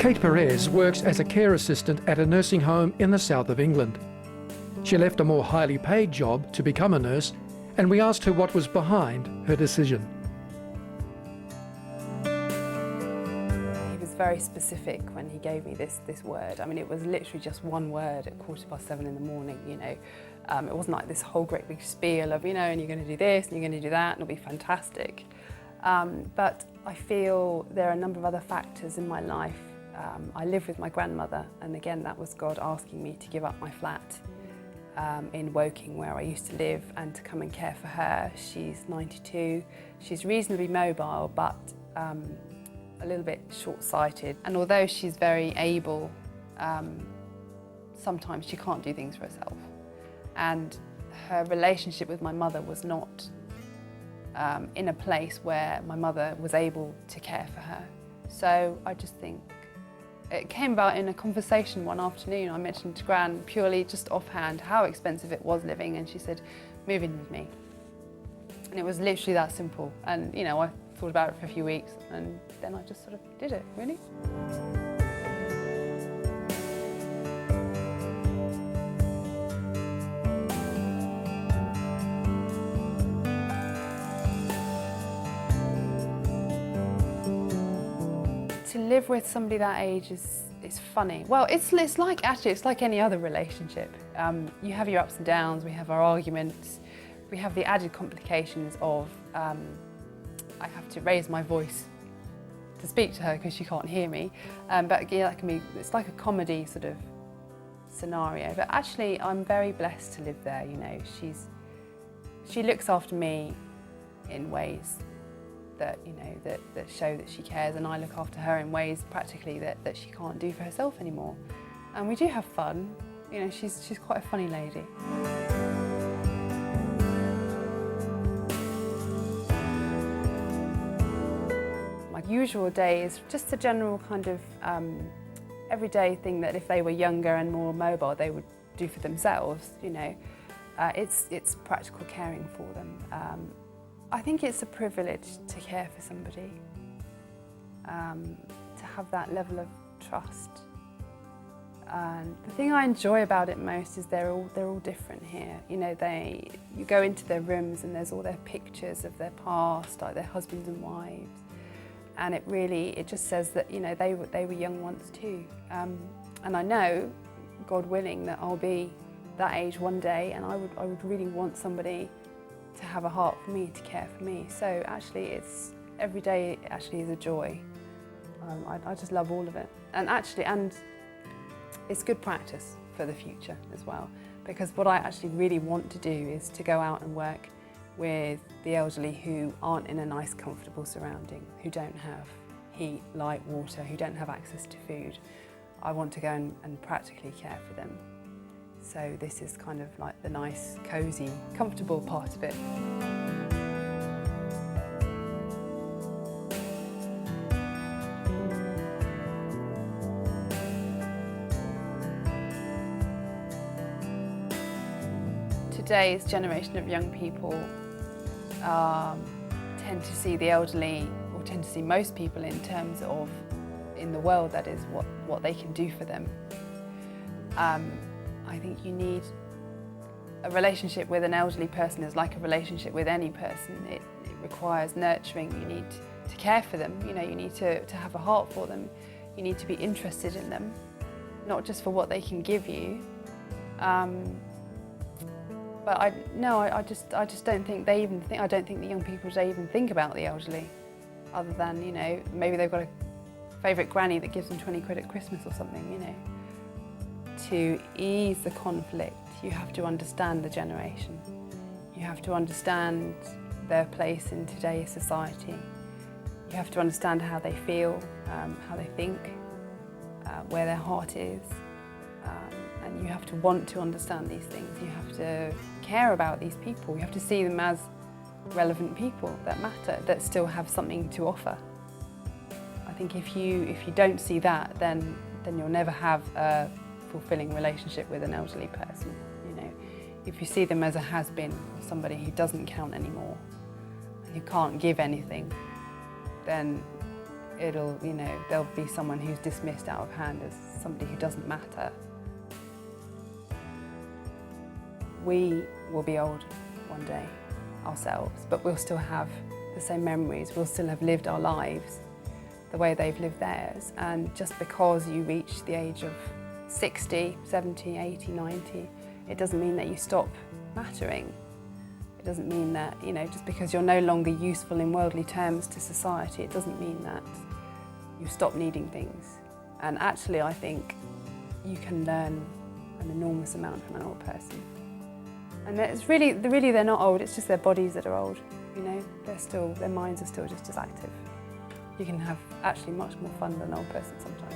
Kate Perez works as a care assistant at a nursing home in the south of England. She left a more highly paid job to become a nurse, and we asked her what was behind her decision. He was very specific when he gave me this word. I mean, it was literally just one word at 7:15 in the morning, you know. It wasn't like this whole great big spiel of, you know, and you're going to do this and you're going to do that and it'll be fantastic. But I feel there are a number of other factors in my life. I live with my grandmother, and again, that was God asking me to give up my flat in Woking, where I used to live, and to come and care for her. She's 92. She's reasonably mobile, but a little bit short-sighted. And although she's very able, sometimes she can't do things for herself. And her relationship with my mother was not in a place where my mother was able to care for her. So I just think it came about in a conversation one afternoon. I mentioned to Gran, purely just offhand, how expensive it was living, and she said, "Move in with me." And it was literally that simple. And you know, I thought about it for a few weeks, and then I just sort of did it, really. To live with somebody that age is funny. Well, it's like any other relationship. You have your ups and downs, we have our arguments, we have the added complications of I have to raise my voice to speak to her because she can't hear me. But yeah, it's like a comedy sort of scenario. But actually, I'm very blessed to live there. You know, she looks after me in ways that, you know, that show that she cares, and I look after her in ways practically that she can't do for herself anymore. And we do have fun. You know, she's quite a funny lady. My usual day is just a general kind of everyday thing that if they were younger and more mobile, they would do for themselves, you know. It's practical caring for them. I think it's a privilege to care for somebody, to have that level of trust. And the thing I enjoy about it most is they're all different here. You know, you go into their rooms and there's all their pictures of their past, like their husbands and wives, and it just says that, you know, they were young once too. And I know, God willing, that I'll be that age one day, and I would really want somebody to have a heart for me, to care for me. So actually, every day actually is a joy. I just love all of it. And it's good practice for the future as well, because what I actually really want to do is to go out and work with the elderly who aren't in a nice, comfortable surrounding, who don't have heat, light, water, who don't have access to food. I want to go and practically care for them. So this is kind of like the nice, cosy, comfortable part of it. Today's generation of young people tend to see the elderly, or tend to see most people in terms of, in the world, that is, what they can do for them. I think you need a relationship with an elderly person is like a relationship with any person. It requires nurturing. You need to care for them. You know, you need to have a heart for them. You need to be interested in them, not just for what they can give you. But I just don't think they even think. I don't think the young people today even think about the elderly, other than, you know, maybe they've got a favourite granny that gives them 20 quid at Christmas or something, you know. To ease the conflict, you have to understand the generation. You have to understand their place in today's society. You have to understand how they feel, how they think, where their heart is. And you have to want to understand these things. You have to care about these people. You have to see them as relevant people that matter, that still have something to offer. I think if you don't see that, then you'll never have a fulfilling relationship with an elderly person. You know, if you see them as a has-been, or somebody who doesn't count anymore, and who can't give anything, then It'll, you know, there'll be someone who's dismissed out of hand as somebody who doesn't matter. We will be old one day ourselves, but we'll still have the same memories. We'll still have lived our lives the way they've lived theirs. And just because you reach the age of 60, 70, 80, 90, it doesn't mean that you stop mattering. It doesn't mean that, you know, just because you're no longer useful in worldly terms to society, it doesn't mean that you stop needing things. And actually, I think you can learn an enormous amount from an old person. And it's really they're not old, it's just their bodies that are old, you know. Their minds are still just as active. You can have actually much more fun than an old person sometimes.